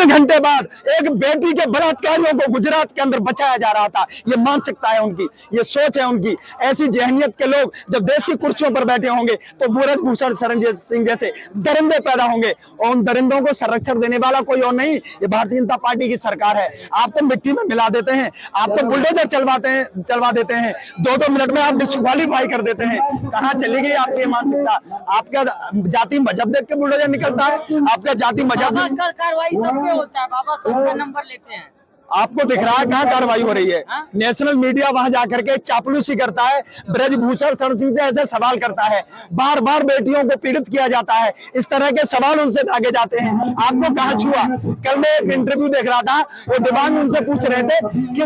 3 घंटे बाद एक बेटी के बलात्कारियों को गुजरात के अंदर बचाया जा रहा था। ये मानसिकता है उनकी, ये सोच है उनकी। ऐसी जहनियत के लोग जब देश की कुर्सियों पर बैठे होंगे तो ब्रजभूषण शरण सिंह जैसे दरिंदे पैदा होंगे, और उन दरिंदों को संरक्षण देने वाला कोई और नहीं, ये भारतीय जनता पार्टी की सरकार है। आप तो मिट्टी में मिला देते हैं, आप तो बुलडोजर चलवा देते हैं, 2-2 मिनट में आप डिस्क्वालीफाई कर देते हैं। कहाँ चली गई आपकी मानसिकता? आपका जाति मजहब देख के बुलडोजर निकलता है? आपका जाति मजहब कार्रवाई सब पे होता है बाबा, सबका नंबर लेते हैं। आपको दिख रहा है कहाँ कार्रवाई हो रही है? नेशनल मीडिया वहां जाकर के चापलूसी करता है, ब्रजभूषण शरण सिंह से ऐसे सवाल करता है, बार बार बेटियों को पीड़ित किया जाता है, इस तरह के सवाल उनसे दागे जाते हैं। आपको कहाँ छुआ? कल मैं एक इंटरव्यू देख रहा था, वो दीवान उनसे पूछ रहे थे कि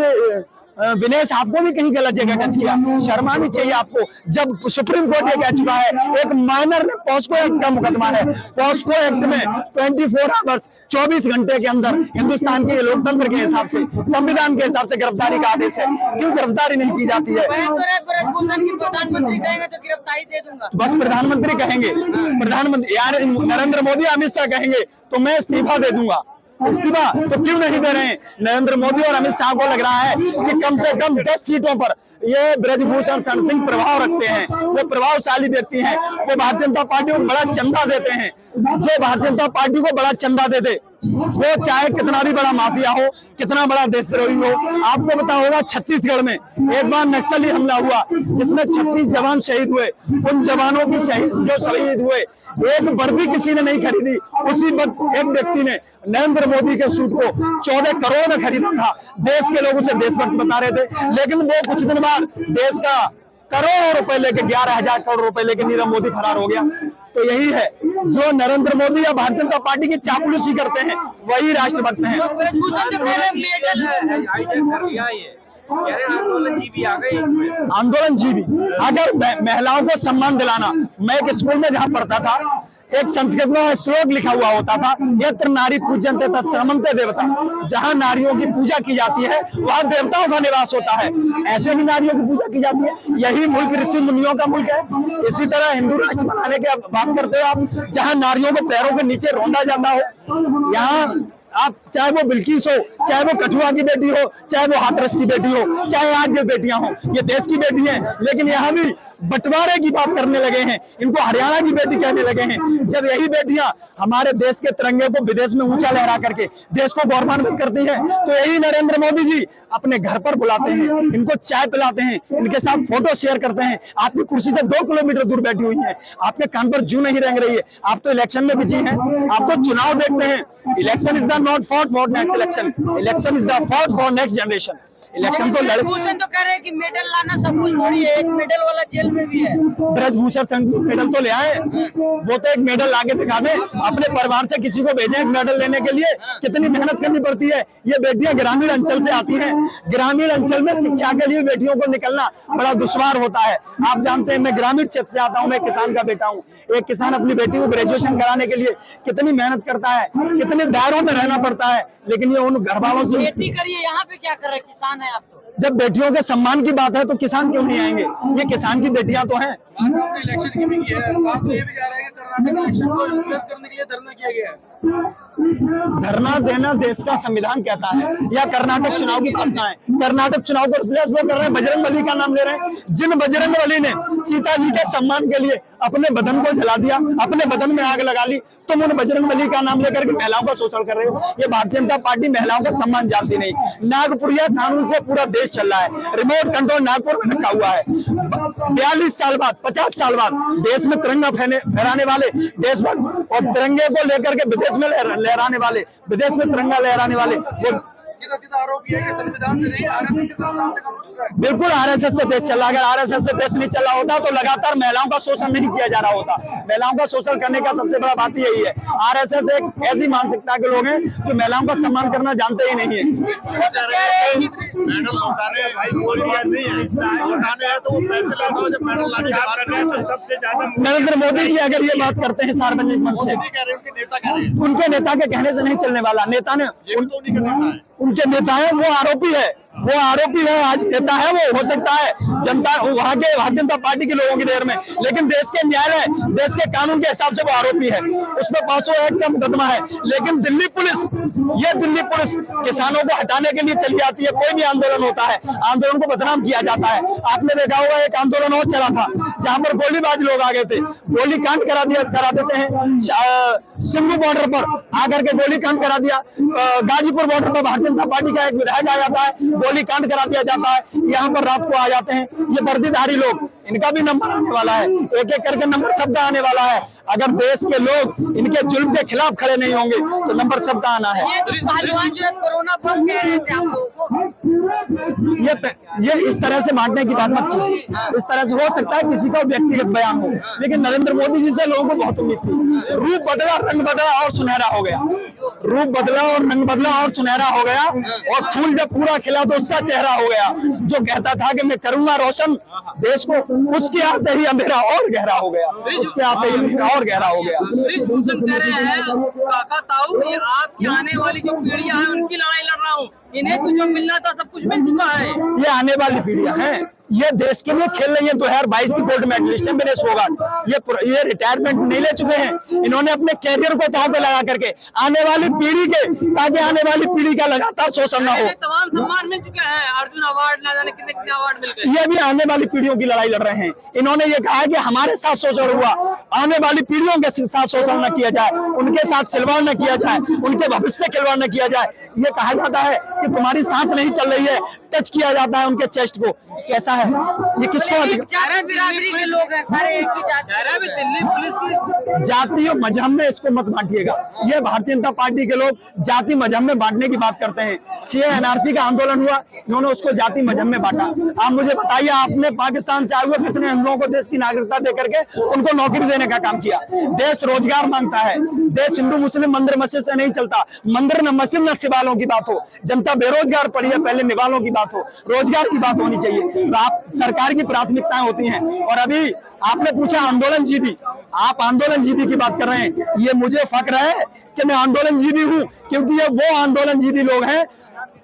विनेश आपको भी कहीं गलत जगह टच किया? शर्म आनी चाहिए आपको। जब सुप्रीम कोर्ट ये कह चुका है, एक माइनर ने पॉस्को एक्ट का मुकदमा है, पॉस्को एक्ट में 24 आवर्स 24 घंटे के अंदर हिंदुस्तान के लोकतंत्र के हिसाब से, संविधान के हिसाब से गिरफ्तारी का आदेश है। क्यों गिरफ्तारी नहीं की जाती है? प्रधानमंत्री कहेंगे तो गिरफ्तारी दे दूंगा। बस प्रधानमंत्री कहेंगे, प्रधानमंत्री यार नरेंद्र मोदी अमित शाह कहेंगे तो मैं इस्तीफा दे दूंगा। इस्तीफा तो क्यों नहीं दे रहे हैं? नरेंद्र मोदी और अमित शाह को लग रहा है कि कम से कम 10 सीटों पर ये ब्रजभूषण शरण सिंह प्रभाव रखते हैं, वो प्रभावशाली व्यक्ति हैं, वो भारतीय जनता पार्टी को बड़ा चंदा देते हैं। जो भारतीय जनता पार्टी को बड़ा चंदा दे दे, वो चाहे कितना भी बड़ा माफिया हो, कितना बड़ा देशद्रोही हो। आपको पता होगा छत्तीसगढ़ में एक बार नक्सली हमला हुआ जिसमें 36 जवान शहीद हुए। उन जवानों की जो शहीद हुए, एक बर्फी किसी ने नहीं खरीदी, उसी वक्त एक व्यक्ति ने नरेंद्र मोदी के सूट को 14 करोड़ में खरीदा था। देश के लोग उसे देशभक्त बता रहे थे, लेकिन वो कुछ दिन बाद देश का करोड़ों रुपए लेके 11,000 करोड़ रुपए लेके नीरव मोदी फरार हो गया। तो यही है, जो नरेंद्र मोदी या भारतीय जनता पार्टी की चापलूसी करते हैं वही राष्ट्रभक्त हैं। आंदोलन जीवी, अगर महिलाओं को सम्मान दिलाना, मैं एक स्कूल में जहाँ पढ़ता था, एक संस्कृत में श्लोक लिखा हुआ होता था, यत्र नारी पूज्यन्ते तत् सर्वमन्ते देवता। जहाँ नारियों की पूजा की जाती है वहाँ देवताओं का निवास होता है। ऐसे ही नारियों की पूजा की जाती है। यही मुल्क ऋषि मुनियों का मुल्क है। इसी तरह हिंदू राष्ट्र बनाने की बात करते हो आप, जहाँ नारियों को पैरों के नीचे रौंदा जाता हो। यहाँ आप चाहे वो बिल्किस हो, चाहे वो कठुआ की बेटी हो, चाहे वो हाथरस की बेटी हो, चाहे आज ये बेटियां हो, ये देश की बेटी हैं, लेकिन यहाँ भी बंटवारे की बात करने लगे हैं, इनको हरियाणा की बेटी कहने लगे हैं। जब यही बेटियां हमारे देश के तिरंगे को विदेश में ऊंचा लहरा करके देश को गौरवान्वित करती हैं, तो यही नरेंद्र मोदी जी अपने घर पर बुलाते हैं, इनको चाय पिलाते हैं, इनके साथ फोटो शेयर करते हैं। आपकी कुर्सी से 2 किलोमीटर दूर बैठी हुई है, आपके कान पर जू नहीं रेंग रही है। आप तो इलेक्शन में बिजी हैं, आप तो चुनाव देखते हैं। Election is the not fought for next election, election is the fought for next generation. Election तो ब्रजभूषण तो कह रहे हैं कि मेडल लाना सब कुछ थोड़ी है, एक मेडल वाला जेल में भी है। ब्रजभूषण मेडल तो ले आए, वो तो एक मेडल लाके दिखा दे, अपने परिवार से किसी को भेजें एक मेडल लेने के लिए। कितनी मेहनत करनी पड़ती है। ये बेटियां ग्रामीण अंचल से आती हैं, ग्रामीण अंचल में शिक्षा के लिए बेटियों को निकलना बड़ा दुश्वार होता है। आप जानते हैं, मैं ग्रामीण क्षेत्र से आता हूँ, मैं किसान का बेटा हूँ। एक किसान अपनी बेटी को ग्रेजुएशन कराने के लिए कितनी मेहनत करता है, कितने दायरों में रहना पड़ता है, लेकिन ये उन घर वालों से खेती करिए। यहाँ पे क्या कर रहे, किसान है आप तो। जब बेटियों के सम्मान की बात है तो किसान क्यों नहीं आएंगे? ये किसान की बेटियां तो हैं। इलेक्शन की भी है, आप ये भी जा रहे हैं कि कर्नाटक इलेक्शन को इन्फ्लुएंस करने के लिए धरना किया गया है। धरना देना देश का संविधान कहता है, या कर्नाटक चुनाव की घटना है? कर्नाटक चुनाव को रिप्लेस वो कर रहे हैं, बजरंग बली का नाम ले रहे हैं। जिन बजरंग बली ने सीता जी के सम्मान के लिए अपने बदन को जला दिया, अपने बदन में आग लगा ली, तुम उन बजरंग बली का नाम लेकर के महिलाओं का शोषण कर रहे हो। ये भारतीय जनता पार्टी महिलाओं का सम्मान जानती नहीं। नागपुरिया कानून से पूरा देश चल रहा है, रिमोट कंट्रोल नागपुर में रखा हुआ है। 42 साल बाद, 50 साल बाद देश में तिरंगा फहराने वाले देशभक्त और तिरंगे को लेकर के विदेश में लहराने वाले, विदेश में तिरंगा लहराने वाले, वो सीधा आरोप है कि संविधान से नहीं, आरएसएस के संविधान से काम चल रहा है। बिल्कुल आरएसएस से देश चल रहा है। अगर आरएसएस से देश नहीं चल रहा होता तो लगातार महिलाओं का शोषण नहीं किया जा रहा होता। महिलाओं का शोषण करने का सबसे बड़ा बात यही है। आरएसएस एक ऐसी मानसिकता के लोग हैं जो महिलाओं का सम्मान करना जानते ही नहीं है। नरेंद्र मोदी जी अगर ये बात करते हैं सार्वजनिक मंच से, उनके नेता के कहने से नहीं चलने वाला। नेता ने उनके नेता है, वो आरोपी है, वो आरोपी है, आज नेता है, वो हो सकता है जनता वहां के भारतीय जनता पार्टी के लोगों की देर में, लेकिन देश के न्यायालय, देश के कानून के हिसाब से वो आरोपी है, उसमें 501 का मुकदमा है। लेकिन दिल्ली पुलिस किसानों को हटाने के लिए चली जाती है। कोई भी आंदोलन होता है, आंदोलन को बदनाम किया जाता है। आपने देखा होगा एक आंदोलन और चला था जहां पर गोलीबाज लोग आ गए थे, गोली कांड करा देते हैं। सिंघू बॉर्डर पर आकर के गोली कांड करा दिया। गाजीपुर बॉर्डर पर भारतीय जनता पार्टी का एक विधायक आ जाता है, गोली कांड करा दिया जाता है। यहाँ पर रात को आ जाते हैं ये वर्दीधारी लोग, इनका भी नंबर आने वाला है, एक एक करके नंबर सबका आने वाला है। अगर देश के लोग इनके जुल्म के खिलाफ खड़े नहीं होंगे तो नंबर सबका आना है। ये पहलवान जो है कोरोना बम कह रहे थे आप लोगों को, ये इस तरह से बांटने की बात मत कीजिए। इस तरह से हो सकता है किसी का व्यक्तिगत बयान हो, लेकिन नरेंद्र मोदी जी से लोगों को बहुत उम्मीद थी। रूप बदला, रंग बदला और सुनहरा हो गया। रूप बदला और रंग बदला और सुनहरा हो गया, और फूल जब पूरा खिला तो उसका चेहरा हो गया। जो कहता था कि मैं करूंगा रोशन देश को, उसके आते ही अंधेरा और गहरा हो गया, उसके आते ही अंधेरा और गहरा हो गया। भूषण कह रहे हैं काका ताऊ, ये आपकी आने वाली जो पीढ़ियां हैं उनकी लड़ाई लड़ रहा हूँ, इन्हें तो जो मिलना था सब कुछ मिल चुका है। ये आने वाली पीढ़ियां हैं, ये देश के लिए खेल रही है। 2022 की गोल्ड मेडलिस्ट है विनेश फोगाट, ये रिटायरमेंट नहीं ले चुके हैं। इन्होंने अपने कैरियर को दांव पे लगा करके आने वाली पीढ़ी के, ताकि आने वाली पीढ़ी का लगातार शोषण न हो। तमाम सम्मान मिल चुके हैं, अर्जुन अवार्ड, ना जाने कितने कितने अवार्ड मिल गए। ये भी आने वाली पीढ़ियों की लड़ाई लड़ रहे हैं। इन्होंने ये कहा कि हमारे साथ शोषण हुआ, आने वाली पीढ़ियों के साथ शोषण न किया जाए, उनके साथ खिलवाड़ न किया जाए, उनके भविष्य से खिलवाड़ न किया जाए। ये कहा जाता है कि तुम्हारी सांस नहीं चल रही है, टच किया जाता है उनके चेस्ट को। कैसा है ये, किसको सारे बिरादरी के लोग हैं, सारे एक ही जाति। दिल्ली पुलिस की जाति और मजहब में इसको मत बांटिएगा। ये भारतीय जनता पार्टी के लोग जाति मजहब में बांटने की बात करते हैं। सीए एनआरसी का आंदोलन हुआ, इन्होंने उसको जाति मजहब में बांटा। आप मुझे बताइए, आपने पाकिस्तान से आए हुए कितने हम लोगों को देश की नागरिकता दे करके उनको नौकरी देने का काम किया। देश रोजगार मांगता है, देश हिंदू मुस्लिम मंदिर मस्जिद से नहीं चलता। मंदिर न मस्जिद न सिवालों की बात हो, जनता बेरोजगार पड़ी है, पहले निवालों की बात हो, रोजगार की बात होनी चाहिए। तो आप सरकार की प्राथमिकताएं होती हैं। और अभी आपने पूछा आंदोलनजीवी, आप आंदोलनजीवी की बात कर रहे हैं। ये मुझे फक्र है कि मैं आंदोलनजीवी हूं, क्योंकि ये वो आंदोलनजीवी लोग हैं,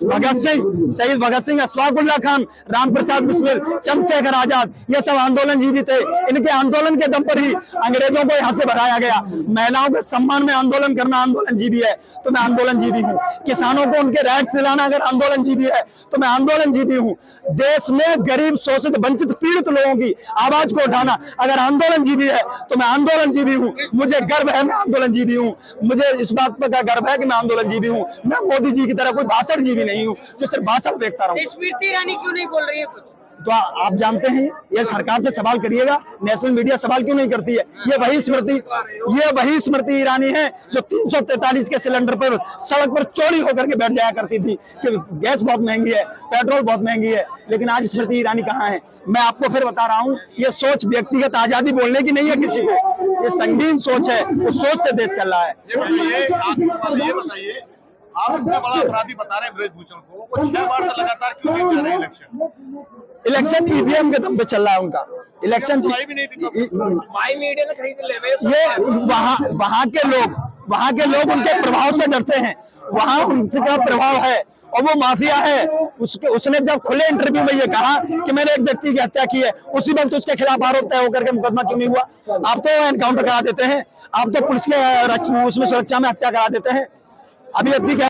भगत सिंह, शहीद भगत सिंह, अशफाक उल्लाह खान, राम प्रसाद बिस्मिल, चंद्रशेखर आजाद, ये सब आंदोलनजीवी थे। इनके आंदोलन के दम पर ही अंग्रेजों को यहाँ से भगाया गया। महिलाओं के सम्मान में आंदोलन करना आंदोलनजीवी है, तो मैं आंदोलनजीवी हूँ। किसानों को उनके राइट दिलाना अगर आंदोलनजीवी है तो मैं आंदोलनजीवी हूँ। देश में गरीब, शोषित, वंचित, पीड़ित लोगों की आवाज को उठाना अगर आंदोलनजीवी है तो मैं आंदोलनजीवी हूँ। मुझे गर्व है, मैं आंदोलनजीवी हूँ। मुझे इस बात पर गर्व है कि मैं आंदोलनजीवी हूँ। मैं मोदी जी की तरह कोई भाषणजीवी नहीं हूँ जो सिर्फ भाषण देखता रहूं। स्मृति ईरानी क्यों नहीं बोल रही है कुछ? तो आप जानते हैं, ये सरकार से सवाल करिएगा, नेशनल मीडिया सवाल क्यों नहीं करती है। ये वही स्मृति ईरानी है जो 343 के सिलेंडर पर सड़क पर चोरी होकर के बैठ जाया करती थी कि गैस बहुत महंगी है, पेट्रोल बहुत महंगी है। लेकिन आज स्मृति ईरानी कहाँ है? मैं आपको फिर बता रहा हूँ, ये सोच व्यक्तिगत आजादी बोलने की नहीं है किसी को, ये संगीन सोच है, उस सोच से देश चल रहा है। ये बताइए, आप इतना बड़ा अपराधी बता रहे हैं ब्रजभूषण को, वो 6 बार से लगातार क्यों नहीं जा रहे इलेक्शन ईवीएम के दम पे चल रहा है उनका इलेक्शन। भी नहीं थी भाई मीडिया ने खरीद ले। ये वहाँ के लोग उनके प्रभाव से डरते हैं, वहाँ उनका प्रभाव है और वो माफिया है। उसने जब खुले इंटरव्यू में ये कहा कि मैंने एक व्यक्ति की हत्या की है, उसी वक्त उसके खिलाफ आरोप तय होकर के मुकदमा क्यों नहीं हुआ? आप तो एनकाउंटर करा देते हैं, आप तो पुलिस के उसमें सुरक्षा में हत्या करा देते हैं। अभी